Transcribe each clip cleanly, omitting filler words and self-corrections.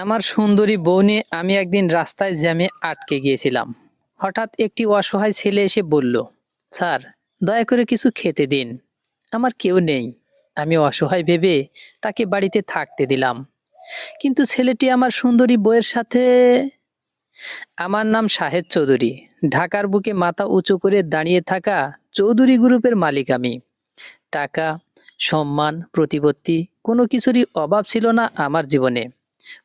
আমার সুন্দরী বউ নিয়ে আমি একদিন রাস্তায় জ্যামে আটকে গিয়েছিলাম। হঠাৎ একটি অসহায় ছেলে এসে বলল, স্যার, দয়া করে কিছু খেতে দিন। আমার কেউ নেই। আমি অসহায় ভেবে তাকে বাড়িতে থাকতে দিলাম, কিন্তু ছেলেটি আমার সুন্দরী বউয়ের সাথে। আমার নাম শাহেদ চৌধুরী। ঢাকার বুকে মাথা উঁচু করে দাঁড়িয়ে থাকা চৌধুরী গ্রুপের মালিক আমি। টাকা, সম্মান, প্রতিপত্তি কোনো কিছুরই অভাব ছিল না আমার জীবনে।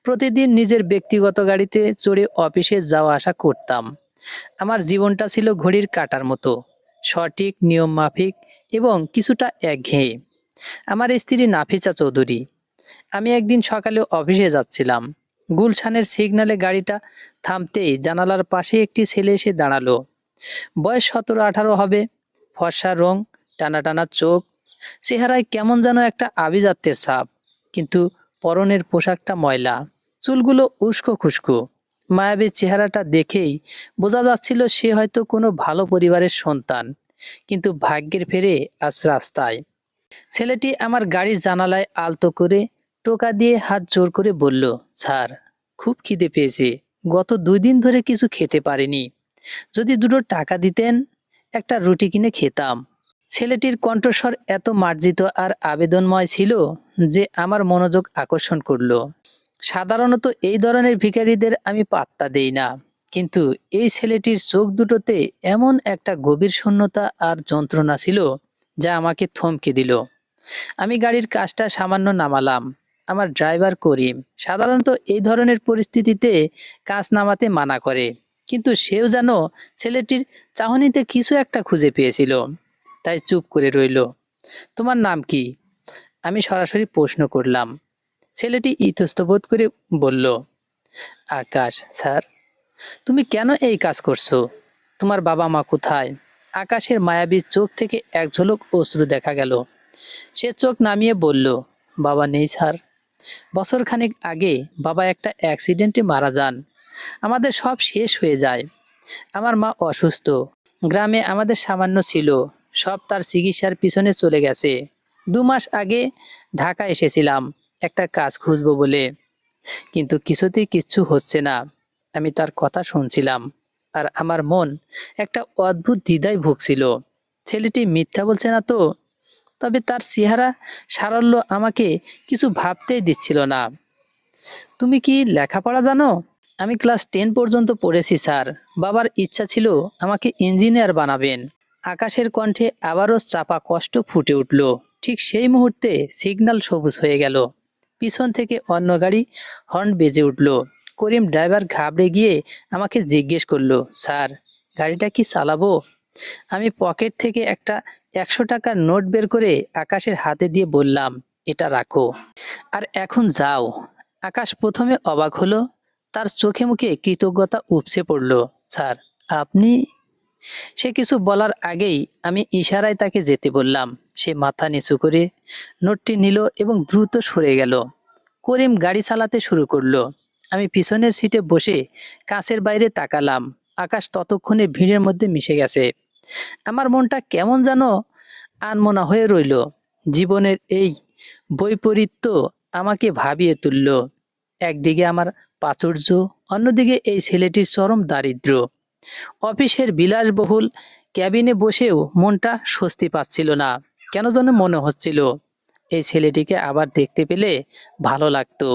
প্রতিদিন নিজের ব্যক্তিগত গাড়িতে চড়ে অফিসে যাওয়া আসা করতাম। আমার জীবনটা ছিল ঘড়ির কাঁটার মতো, সঠিক, নিয়ম মাফিক এবং কিছুটা একঘেয়ে। আমার স্ত্রী নাফিসা চৌধুরী। আমি একদিন সকালে অফিসে যাচ্ছিলাম। গুলশানের সিগন্যালে গাড়িটা থামতেই জানালার পাশে একটি ছেলে এসে দাঁড়ালো। বয়স 17-18 হবে। ফর্সা রং, টানা টানা চোখ, চেহারায় কেমন যেন একটা আভিজাত্যের ছাপ, কিন্তু পরনের পোশাকটা ময়লা, চুলগুলো উস্কো খুস্কো। মায়াবী চেহারাটা দেখেই বোঝা যাচ্ছিল সে হয়তো কোনো ভালো পরিবারের সন্তান, কিন্তু ভাগ্যের ফেরে আজ রাস্তায়। ছেলেটি আমার গাড়ির জানালায় আলতো করে টোকা দিয়ে হাত জোর করে বলল, স্যার, খুব খিদে পেয়েছে। গত 2 দিন ধরে কিছু খেতে পারিনি। যদি দুটো টাকা দিতেন, একটা রুটি কিনে খেতাম। ছেলেটির কণ্ঠস্বর এত মার্জিত আর আবেদনময় ছিল যে আমার মনোযোগ আকর্ষণ করলো। সাধারণত এই ধরনের ভিখারিদের আমি পাত্তা দেই না, কিন্তু এই ছেলেটির চোখ দুটোতে এমন একটা গভীর শূন্যতা আর যন্ত্রণা ছিল যা আমাকে থমকে দিল। আমি গাড়ির কাজটা সামান্য নামালাম। আমার ড্রাইভার করিম সাধারণত এই ধরনের পরিস্থিতিতে কাজ নামাতে মানা করে, কিন্তু সেও যেন ছেলেটির চাহনিতে কিছু একটা খুঁজে পেয়েছিল, তাই চুপ করে রইল। তোমার নাম কি? আমি সরাসরি প্রশ্ন করলাম। ছেলেটি ইতস্তত করে বলল, আকাশ স্যার। তুমি কেন এই কাজ করছো? তোমার বাবা মা কোথায়? আকাশের মায়াবী চোখ থেকে এক ঝলক অশ্রু দেখা গেল। সে চোখ নামিয়ে বলল, বাবা নেই স্যার। বছরখানেক আগে বাবা একটা অ্যাক্সিডেন্টে মারা যান। আমাদের সব শেষ হয়ে যায়। আমার মা অসুস্থ। গ্রামে আমাদের সামান্য ছিল, সব তার চিকিৎসার পিছনে চলে গেছে। 2 মাস আগে ঢাকা এসেছিলাম একটা কাজ খুঁজবো বলে, কিন্তু কিছুতেই কিচ্ছু হচ্ছে না। আমি তার কথা শুনছিলাম, আর আমার মন একটা অদ্ভুত দ্বিধায় ভুগছিল। ছেলেটি মিথ্যা বলছে না তো? তবে তার চেহারা সারল্য আমাকে কিছু ভাবতেই দিচ্ছিল না। তুমি কি লেখাপড়া জানো? আমি ক্লাস 10 পর্যন্ত পড়েছি স্যার। বাবার ইচ্ছা ছিল আমাকে ইঞ্জিনিয়ার বানাবেন। আকাশের কণ্ঠে আবারও চাপা কষ্ট ফুটে উঠল। ঠিক সেই মুহূর্তে সিগন্যাল সবুজ হয়ে গেল। পিছন থেকে অন্য গাড়ি হর্ন বেজে উঠল। করিম ড্রাইভার ঘাবড়ে গিয়ে আমাকে জিজ্ঞেস করলো, স্যার, গাড়িটা কি চালাবো? আমি পকেট থেকে একটা 100 টাকার নোট বের করে আকাশের হাতে দিয়ে বললাম, এটা রাখো, আর এখন যাও। আকাশ প্রথমে অবাক হলো, তার চোখে মুখে কৃতজ্ঞতা উপচে পড়ল। স্যার, আপনি? সে কিছু বলার আগেই আমি ইশারায় তাকে যেতে বললাম। সে মাথা নিচু করে নোটটি নিল এবং দ্রুত সরে গেল। করিম গাড়ি চালাতে শুরু করলো। আমি পিছনের সিটে বসে কাঁচের বাইরে তাকালাম। আকাশ ততক্ষণে ভিড়ের মধ্যে মিশে গেছে। আমার মনটা কেমন যেন আনমনা হয়ে রইল। জীবনের এই বৈপরীত্য আমাকে ভাবিয়ে তুলল। একদিকে আমার প্রাচুর্য, অন্যদিকে এই ছেলেটির চরম দারিদ্র্য। অফিসের বিলাসবহুল ক্যাবিনে বসেও মনটা স্বস্তি পাচ্ছিল না। কেন যেন মনে হচ্ছিল এই ছেলেটিকে আবার দেখতে পেলে ভালো লাগতো।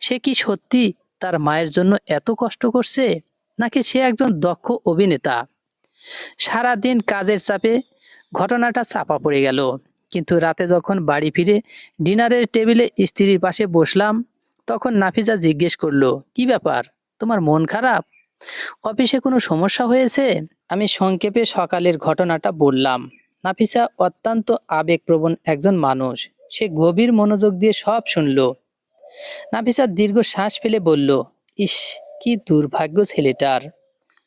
সে কি সত্যি তার মায়ের জন্য এত কষ্ট করছে, নাকি সে একজন দক্ষ অভিনেতা? সারাদিন কাজের চাপে ঘটনাটা চাপা পড়ে গেল, কিন্তু রাতে যখন বাড়ি ফিরে ডিনারের টেবিলে স্ত্রীর পাশে বসলাম, তখন নাফিসা জিজ্ঞেস করলো, কি ব্যাপার, তোমার মন খারাপ? অফিসে কোনো সমস্যা হয়েছে? আমি সংক্ষেপে সকালের ঘটনাটা বললাম। নাফিসা অত্যন্ত আবেগপ্রবণ একজন মানুষ। সে গভীর মনোযোগ দিয়ে সব শুনল। নাফিসা দীর্ঘ শ্বাস ফেলে বলল, ইস, কি দুর্ভাগ্য ছেলেটার।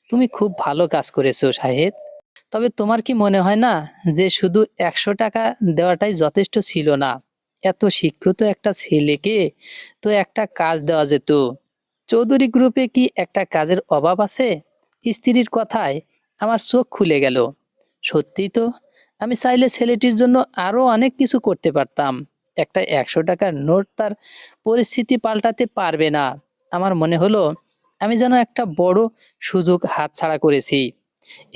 তুমি খুব ভালো কাজ করেছো শাহেদ। তবে তোমার কি মনে হয় না যে শুধু 100 টাকা দেওয়াটাই যথেষ্ট ছিল না? এত শিক্ষিত একটা ছেলেকে তো একটা কাজ দেওয়া যেত। চৌধুরী গ্রুপে কি একটা কাজের অভাব আছে? স্ত্রীর কথায় আমার চোখ খুলে গেল। সত্যি তো, আমি চাইলে ছেলেটির জন্য আরো অনেক কিছু করতে পারতাম, একটা 100 টাকার নোট তার পরিস্থিতি পাল্টাতে পারবে না। আমার মনে হলো আমি যেন একটা বড় সুযোগ হাতছাড়া করেছি।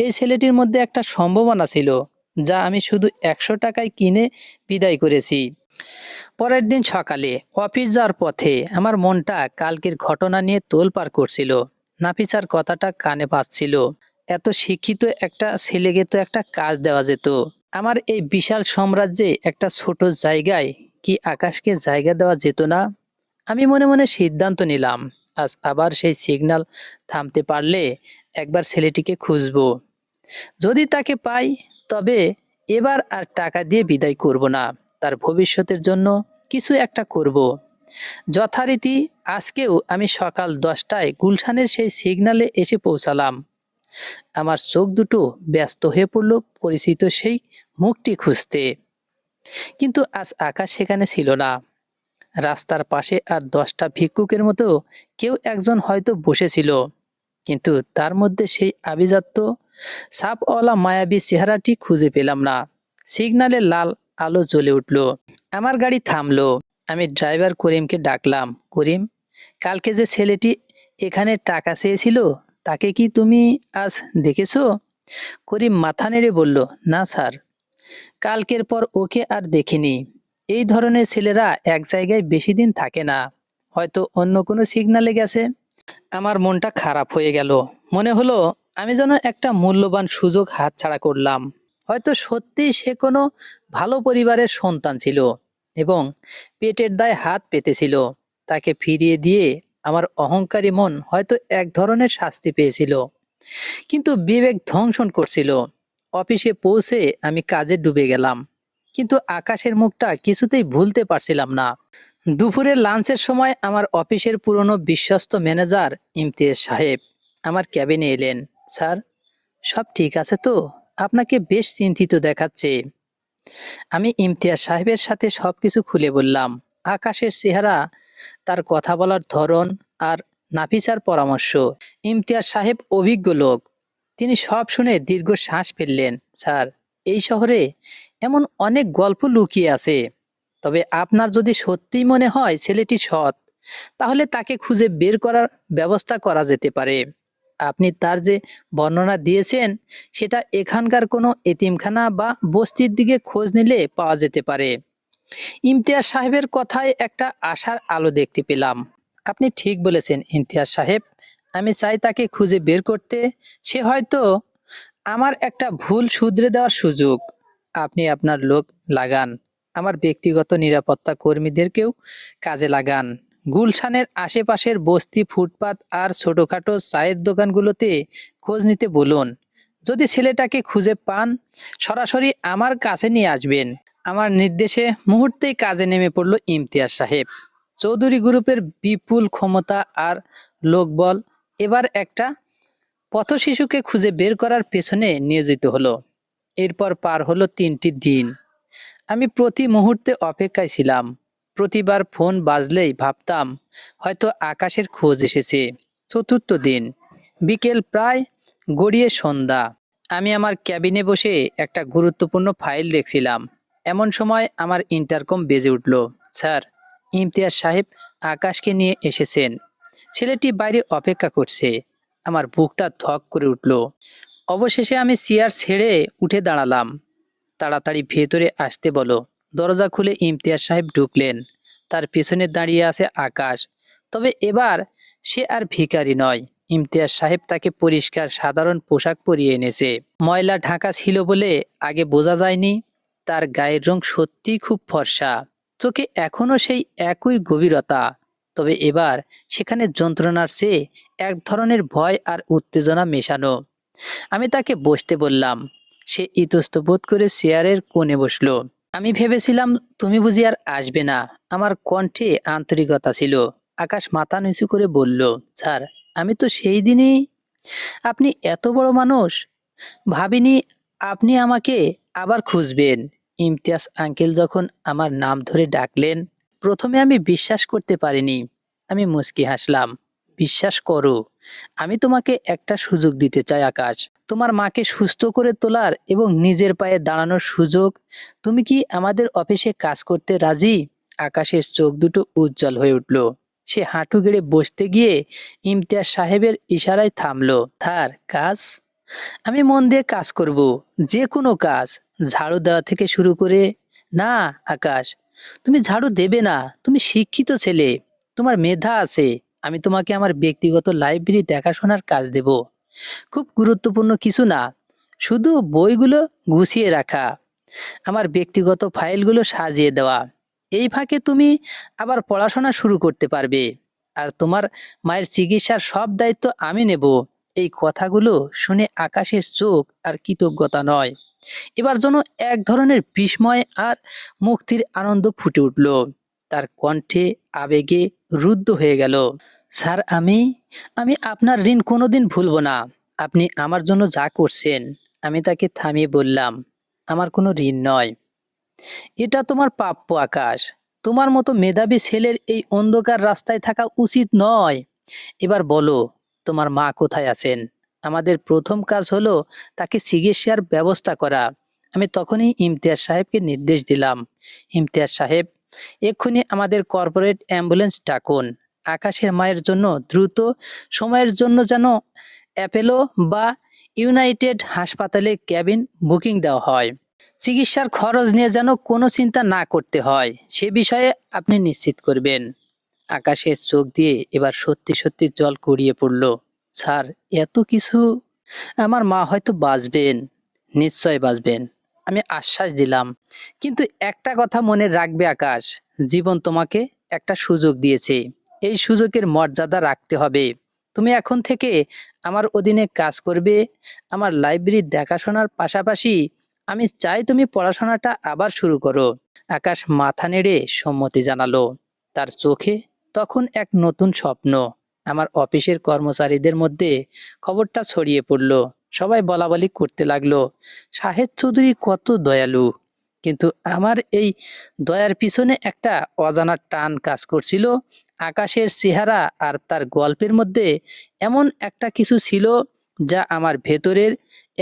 এই ছেলেটির মধ্যে একটা সম্ভাবনা ছিল যা আমি শুধু 100 টাকায় কিনে বিদায় করেছি। পরের দিন সকালে অফিস যাওয়ার পথে আমার মনটা কালকের ঘটনা নিয়ে তোলপাড় করছিল। নাফিসার কথাটা কানে বাজছিল, এত শিক্ষিত একটা ছেলেকে তো একটা কাজ দেওয়া যেত। আমার এই বিশাল সাম্রাজ্যে একটা ছোট জায়গায় কি আকাশকে জায়গা দেওয়া যেত না? আমি মনে মনে সিদ্ধান্ত নিলাম, আজ আবার সেই সিগন্যাল থামতে পারলে একবার ছেলেটিকে খুঁজবো। যদি তাকে পাই, তবে এবার আর টাকা দিয়ে বিদায় করব না, তার ভবিষ্যতের জন্য কিছু একটা করব। যথারীতি আজকেও আমি সকাল 10টায় গুলশানের সেই সিগন্যালে এসে পৌঁছালাম। আমার চোখ দুটো ব্যস্ত হয়ে পড়ল পরিচিত সেই মুখটি খুঁজতে। কিন্তু আজ আকাশ সেখানে ছিল না। রাস্তার পাশে আর 10টা ভিক্ষুকের মতো কেউ একজন হয়তো বসেছিল, কিন্তু তার মধ্যে সেই আভিজাত্য ছাপওয়ালা মায়াবী চেহারাটি খুঁজে পেলাম না। সিগন্যালে লাল আলো জ্বলে উঠল। আমার গাড়ি থামলো। আমি ড্রাইভার করিমকে ডাকলাম। করিম, কালকে যে ছেলেটি এখানে টাকা চেয়েছিল তাকে কি তুমি আজ দেখেছো? করিম মাথা নেড়ে বলল, না স্যার, কালকের পর ওকে আর দেখিনি। এই ধরনের ছেলেরা এক জায়গায় বেশি দিন থাকে না, হয়তো অন্য কোনো সিগন্যালে গেছে। আমার মনটা খারাপ হয়ে গেল। মনে হলো আমি যেন একটা মূল্যবান সুযোগ হাতছাড়া করলাম। হয়তো সত্যিই সে কোনো ভালো পরিবারের সন্তান ছিল এবং পেটের দায়ে হাত পেতেছিল। তাকে ফিরিয়ে দিয়ে আমার অহংকারী মন হয়তো এক ধরনের শাস্তি পেয়েছিল, কিন্তু বিবেক ধ্বংসন করছিল। অফিসে পৌঁছে আমি কাজে ডুবে গেলাম, কিন্তু আকাশের মুখটা কিছুতেই ভুলতে পারছিলাম না। দুপুরের লাঞ্চের সময় আমার অফিসের পুরনো বিশ্বস্ত ম্যানেজার ইমতিয়াজ সাহেব আমার ক্যাবিনে এলেন। স্যার, সব ঠিক আছে তো? আপনাকে বেশ চিন্তিত দেখাচ্ছে। আমি ইমতিয়াজ সাহেবের সাথে সবকিছু খুলে বললাম। আকাশের চেহারা, তার কথা বলার ধরন আর নাফিসার পরামর্শ। ইমতিয়াজ সাহেব অভিজ্ঞ লোক, তিনি সব শুনে দীর্ঘ শ্বাস ফেললেন। স্যার, এই শহরে এমন অনেক গল্প লুকিয়ে আছে, তবে আপনার যদি সত্যিই মনে হয় ছেলেটি সৎ, তাহলে তাকে খুঁজে বের করার ব্যবস্থা করা যেতে পারে। আপনি তার যে বর্ণনা দিয়েছেন সেটা এখানকার কোনো এতিমখানা বা বস্তির দিকে খোঁজ নিলে পাওয়া যেতে পারে। ইমতিয়াজ সাহেবের কথায় একটা আশার আলো দেখতে পেলাম। আপনি ঠিক বলেছেন ইমতিয়াজ সাহেব, আমি চাই তাকে খুঁজে বের করতে। সে হয়তো আমার একটা ভুল শুধরে দেওয়ার সুযোগ। আপনি আপনার লোক লাগান, আমার ব্যক্তিগত নিরাপত্তা কর্মীদেরকেও কাজে লাগান। গুলশানের আশেপাশের বস্তি, ফুটপাত আর ছোটখাটো চায়ের দোকানগুলোতে খোঁজ নিতে বলুন। যদি ছেলেটাকে খুঁজে পান, সরাসরি আমার কাছে নিয়ে আসবেন। আমার নির্দেশে মুহূর্তেই কাজে নেমে পড়ল ইমতিয়াজ সাহেব। চৌধুরী গ্রুপের বিপুল ক্ষমতা আর লোকবল এবার একটা পথশিশুকে খুঁজে বের করার পেছনে নিয়োজিত হলো। এরপর পার হলো 3টি দিন। আমি প্রতি মুহূর্তে অপেক্ষায় ছিলাম। প্রতিবার ফোন বাজলেই ভাবতাম হয়তো আকাশের খোঁজ এসেছে। চতুর্থ দিন, বিকেল প্রায় গড়িয়ে সন্ধ্যা। আমি আমার ক্যাবিনে বসে একটা গুরুত্বপূর্ণ ফাইল দেখছিলাম। এমন সময় আমার ইন্টারকম বেজে উঠল। স্যার, ইমতিয়াজ সাহেব আকাশকে নিয়ে এসেছেন। ছেলেটি বাইরে অপেক্ষা করছে। আমার বুকটা ধক করে উঠল। অবশেষে আমি চেয়ার ছেড়ে উঠে দাঁড়ালাম। তাড়াতাড়ি ভেতরে আসতে বলো। দরজা খুলে ইমতিয়াজ সাহেব ঢুকলেন। তার পেছনে দাঁড়িয়ে আছে আকাশ। তবে এবার সে আর ভিখারি নয়। ইমতিয়াজ সাহেব তাকে পরিষ্কার সাধারণ পোশাক পরিয়ে এনেছে। ময়লা ঢাকা ছিল বলে আগে বোঝা যায়নি। তার গায়ের রং সত্যিই খুব ফর্সা, চোখে এখনো সেই একই গভীরতা। তবে এবার সেখানে যন্ত্রণার চেয়ে এক ধরনের ভয় আর উত্তেজনা মেশানো। আমি তাকে বসতে বললাম। সে ইতস্তত করে চেয়ারের কোণে বসলো। আমি ভেবেছিলাম তুমি বুঝি আর আসবে না। আমার কণ্ঠে আন্তরিকতা ছিল। আকাশ মাথা নিচু করে বলল, স্যার, আমি তো সেই দিনই। আপনি এত বড় মানুষ, ভাবিনি আপনি আমাকে আবার খুঁজবেন। ইমতিয়াজ আঙ্কেল যখন আমার নাম ধরে ডাকলেন, প্রথমে আমি বিশ্বাস করতে পারিনি। আমি মুচকি হাসলাম। বিশ্বাস করো, আমি তোমাকে একটা সুযোগ দিতে চাই আকাশ। তোমার মাকে সুস্থ করে তোলার এবং নিজের পায়ে দাঁড়ানোর সুযোগ। তুমি কি আমাদের অফিসে কাজ করতে রাজি? আকাশের চোখ দুটো উজ্জ্বল হয়ে উঠল। সে হাঁটু গেড়ে বসতে গিয়ে ইমতিয়াজ সাহেবের ইশারায় থামলো। স্যার, কাজ? আমি মন দিয়ে কাজ করব, যে কোনো কাজ, ঝাড়ু দেওয়া থেকে শুরু করে। না আকাশ, তুমি ঝাড়ু দেবে না। তুমি শিক্ষিত ছেলে, তোমার মেধা আছে। আমি তোমাকে আমার ব্যক্তিগত লাইব্রেরি দেখাশোনার কাজ দেব। খুব গুরুত্বপূর্ণ কিছু না, শুধু বইগুলো গুছিয়ে রাখা, আমার ব্যক্তিগত ফাইলগুলো সাজিয়ে দেওয়া। এই ফাঁকে তুমি আবার পড়াশোনা শুরু করতে পারবে। আর তোমার মায়ের চিকিৎসার সব দায়িত্ব আমি নেব। এই কথাগুলো শুনে আকাশের চোখ আর কৃতজ্ঞতা নয়, এবার যেন এক ধরনের বিস্ময় আর মুক্তির আনন্দ ফুটে উঠল। তার কণ্ঠে আবেগে রুদ্ধ হয়ে গেল। স্যার, আমি আমি আপনার ঋণ কোনোদিন ভুলব না। আপনি আমার জন্য যা করছেন। আমি তাকে থামিয়ে বললাম, আমার কোনো ঋণ নয়, এটা তোমার প্রাপ্য আকাশ। তোমার মতো মেধাবী ছেলের এই অন্ধকার রাস্তায় থাকা উচিত নয়। এবার বলো, তোমার মা কোথায় আছেন? আমাদের প্রথম কাজ হলো তাকে চিকিৎসার ব্যবস্থা করা। আমি তখনই ইমতিয়াজ সাহেবকে নির্দেশ দিলাম, ইমতিয়াজ সাহেব, এক্ষুনি আমাদের কর্পোরেট অ্যাম্বুলেন্স ডাকুন। আকাশের মায়ের জন্য দ্রুত সময়ের জন্য যেন অ্যাপেলো বা ইউনাইটেড হাসপাতালে ক্যাবিন বুকিং দেওয়া হয়। চিকিৎসার খরচ নিয়ে যেন কোনো চিন্তা না করতে হয়, সে বিষয়ে আপনি নিশ্চিত করবেন। আকাশের চোখ দিয়ে এবার সত্যি সত্যি জল গড়িয়ে পড়ল। স্যার, এত কিছু? আমার মা হয়তো বাঁচবেন, নিশ্চয় বাঁচবেন, আমি আশ্বাস দিলাম। কিন্তু একটা কথা মনে রাখবে আকাশ, জীবন তোমাকে একটা সুযোগ দিয়েছে, এই সুযোগের মর্যাদা রাখতে হবে। তুমি এখন থেকে আমার অধীনে কাজ করবে, আমার লাইব্রেরি দেখাশোনার পাশাপাশি। আমি চাই তুমি পড়াশোনাটা আবার শুরু করো। আকাশ মাথা নেড়ে সম্মতি জানালো। তার চোখে তখন এক নতুন স্বপ্ন। আমার অফিসের কর্মচারীদের মধ্যে খবরটা ছড়িয়ে পড়ল। সবাই বলাবলি করতে লাগলো, শাহেদ চৌধুরী কত দয়ালু। কিন্তু আমার এই দয়ার পিছনে একটা অজানা টান কাজ করছিল। আকাশের চেহারা আর তার গল্পের মধ্যে এমন একটা কিছু ছিল যা আমার ভেতরের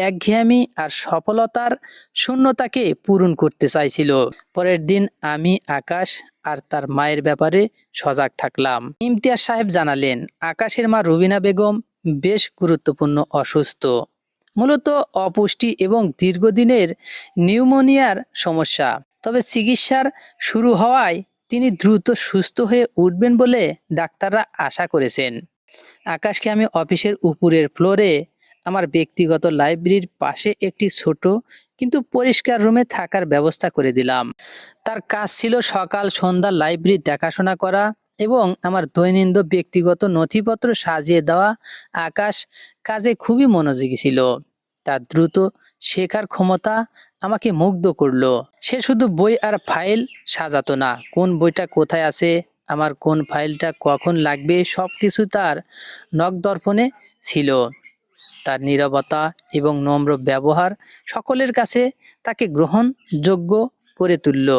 একঘেয়েমি আর সফলতার শূন্যতাকে পূরণ করতে চাইছিল। পরের দিন আমি আকাশ আর তার মায়ের ব্যাপারে সজাগ থাকলাম। ইমতিয়াজ সাহেব জানালেন, আকাশের মা রুবিনা বেগম বেশ গুরুত্বপূর্ণ অসুস্থ, মূলত অপুষ্টি এবং দীর্ঘদিনের নিউমোনিয়ার সমস্যা। তবে চিকিৎসার শুরু হওয়ায় তিনি দ্রুত সুস্থ হয়ে উঠবেন বলে ডাক্তাররা আশা করেছেন। আকাশকে আমি অফিসের উপরের ফ্লোরে আমার ব্যক্তিগত লাইব্রেরির পাশে একটি ছোট কিন্তু পরিষ্কার রুমে থাকার ব্যবস্থা করে দিলাম। তার কাজ ছিল সকাল সন্ধ্যা লাইব্রেরি দেখাশোনা করা এবং আমার দৈনন্দিন ব্যক্তিগত নথিপত্র সাজিয়ে দেওয়া। আকাশ কাজে খুবই মনোযোগী ছিল। তার দ্রুত শেখার ক্ষমতা আমাকে মুগ্ধ করলো। সে শুধু বই আর ফাইল সাজাতো না, কোন বইটা কোথায় আছে, আমার কোন ফাইলটা কখন লাগবে, সবকিছু তার নখদর্পণে ছিল। তার নীরবতা এবং নম্র ব্যবহার সকলের কাছে তাকে গ্রহণযোগ্য করে তুলল।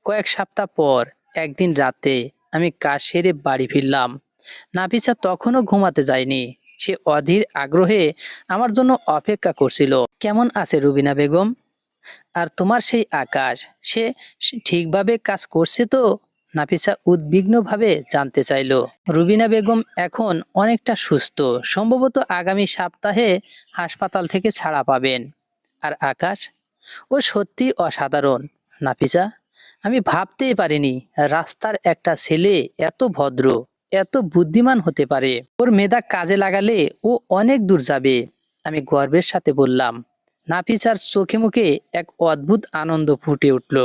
কয়েক সপ্তাহ পর একদিন রাতে আমি কাজ সেরে বাড়ি ফিরলাম। নাফিসা তখনও ঘুমাতে যায়নি। সে অধীর আগ্রহে আমার জন্য অপেক্ষা করছিল। কেমন আছে রুবিনা বেগম? আর তোমার সেই আকাশ, সে ঠিকভাবে কাজ করছে তো? নাফিসা উদ্বিগ্নভাবে জানতে চাইল। রুবিনা বেগম এখন অনেকটা সুস্থ, সম্ভবত আগামী সপ্তাহে হাসপাতাল থেকে ছাড়া পাবেন। আর আকাশ, ও সত্যি অসাধারণ নাফিসা। আমি ভাবতেই পারিনি রাস্তার একটা ছেলে এত ভদ্র, এত বুদ্ধিমান হতে পারে। ওর মেধা কাজে লাগালে ও অনেক দূর যাবে, আমি গর্বের সাথে বললাম। নাফিসার চোখে মুখে এক অদ্ভুত আনন্দ ফুটে উঠল।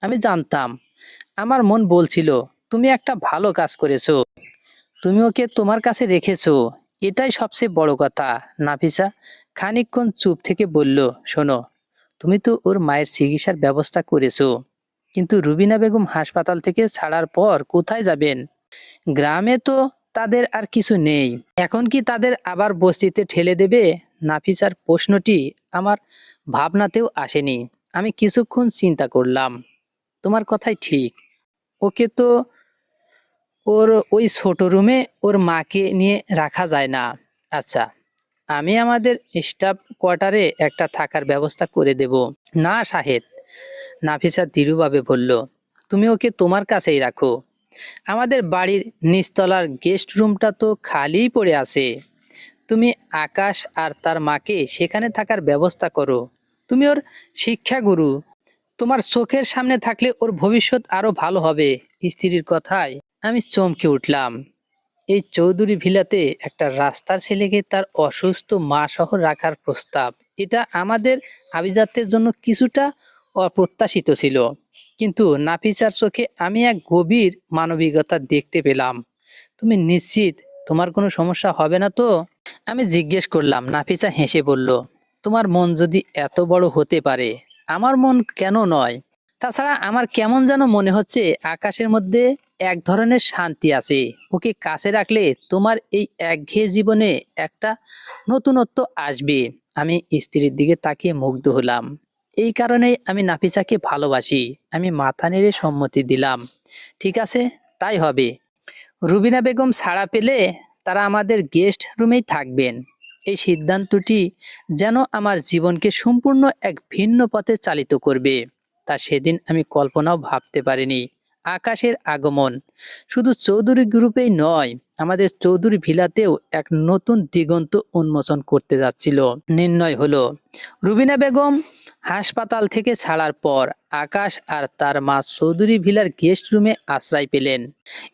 আমি জানতাম, আমার মন বলছিল, তুমি একটা ভালো কাজ করেছো, তুমি ওকে তোমার কাছে রেখেছো, এটাই সবচেয়ে বড় কথা। নাফিসা খানিকক্ষণ চুপ থেকে বলল, শোনো, তুমি তো ওর মায়ের চিকিৎসার ব্যবস্থা করেছো, কিন্তু রুবিনা বেগম হাসপাতাল থেকে ছাড়ার পর কোথায় যাবেন? গ্রামে তো তাদের আর কিছু নেই, এখন কি তাদের আবার বস্তিতে ঠেলে দেবে? নাফিসার প্রশ্নটি আমার ভাবনাতেও আসেনি। আমি কিছুক্ষণ চিন্তা করলাম। তোমার কথাই ঠিক, ওকে তো ওর ওই ছোট রুমে ওর মাকে নিয়ে রাখা যায় না। আচ্ছা, আমি আমাদের স্টাফ কোয়ার্টারে একটা থাকার ব্যবস্থা করে দেব। না শাহেদ, নাফিসা দৃঢ়ভাবে বলল, তুমি ওকে তোমার কাছেই রাখো। আমাদের বাড়ির নিচতলার গেস্ট রুমটা তো খালিই পড়ে আছে। তুমি আকাশ আর তার মাকে সেখানে থাকার ব্যবস্থা করো। তুমি ওর শিক্ষাগুরু, তোমার চোখের সামনে থাকলে ওর ভবিষ্যৎ আরো ভালো হবে। স্ত্রীর কথায় আমি চমকে উঠলাম। এই চৌধুরী ভিলাতে একটা রাস্তার ছেলেকে তার অসুস্থ মা সহ রাখার প্রস্তাব, এটা আমাদের আভিজাত্যের জন্য কিছুটা অপ্রত্যাশিত ছিল। কিন্তু নাফিসার চোখে আমি এক গভীর মানবিকতা দেখতে পেলাম। তুমি নিশ্চিত তোমার কোনো সমস্যা হবে না তো? আমি জিজ্ঞেস করলাম। নাফিসা হেসে বলল, তোমার মন যদি এত বড় হতে পারে, আমার মন কেন নয়? তাছাড়া আমার কেমন যেন মনে হচ্ছে আকাশের মধ্যে এক ধরনের শান্তি আছে। ওকে কাছে রাখলে তোমার এই একঘেয়ে জীবনে একটা নতুনত্ব আসবে। আমি স্ত্রীর দিকে তাকিয়ে মুগ্ধ হলাম। এই কারণেই আমি নাফিসাকে ভালোবাসি। আমি মাথা নেড়ে সম্মতি দিলাম। ঠিক আছে, তাই হবে। রুবিনা বেগম ছাড়া পেলে তারা আমাদের গেস্ট রুমেই থাকবেন। এই সিদ্ধান্তটি যেন আমার জীবনকে সম্পূর্ণ এক ভিন্ন পথে চালিত করবে, তা সেদিন আমি কল্পনাও ভাবতে পারিনি। আকাশের আগমন শুধু চৌধুরী গ্রুপেই নয়, আমাদের চৌধুরী ভিলাতেও এক নতুন দিগন্ত উন্মোচন করতে যাচ্ছিল। নির্ণয় হলো, রুবিনা বেগম হাসপাতাল থেকে ছাড়ার পর আকাশ আর তার মা চৌধুরী ভিলার গেস্ট রুমে আশ্রয় পেলেন।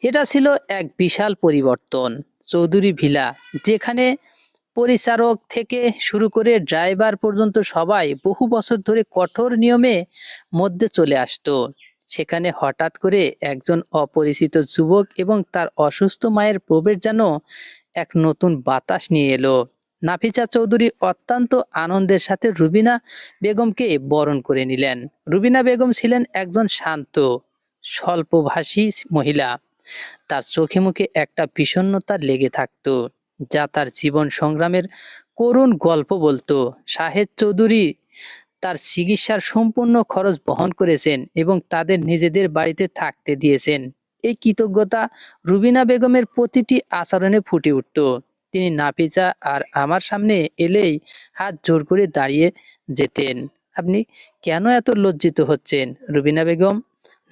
এটা ছিল এক বিশাল পরিবর্তন। চৌধুরী ভিলা, যেখানে পরিচারক থেকে শুরু করে ড্রাইভার পর্যন্ত সবাই বহু বছর ধরে কঠোর নিয়মে মধ্যে চলে আসতো, সেখানে হঠাৎ করে একজন অপরিচিত যুবক এবং তার অসুস্থ মায়ের প্রবেশ যেন এক নতুন বাতাস নিয়ে এলো। নাফিসা চৌধুরী অত্যন্ত আনন্দের সাথে রুবিনা বেগমকে বরণ করে নিলেন। রুবিনা বেগম ছিলেন একজন শান্ত, স্বল্পভাষী মহিলা। তার চোখে মুখে একটা বিষণ্ণতা লেগে থাকতো, যা তার জীবন সংগ্রামের করুণ গল্প বলতো। শাহেদ চৌধুরী তার চিকিৎসার সম্পূর্ণ খরচ বহন করেছেন এবং তাদের নিজেদের বাড়িতে থাকতে দিয়েছেন। এই কৃতজ্ঞতা রুবিনা বেগমের প্রতিটি আচরণে ফুটে উঠত। তিনি নাফিসা আর আমার সামনে এলেই হাত জোর করে দাঁড়িয়ে যেতেন। আপনি কেন এত লজ্জিত হচ্ছেন রুবিনা বেগম?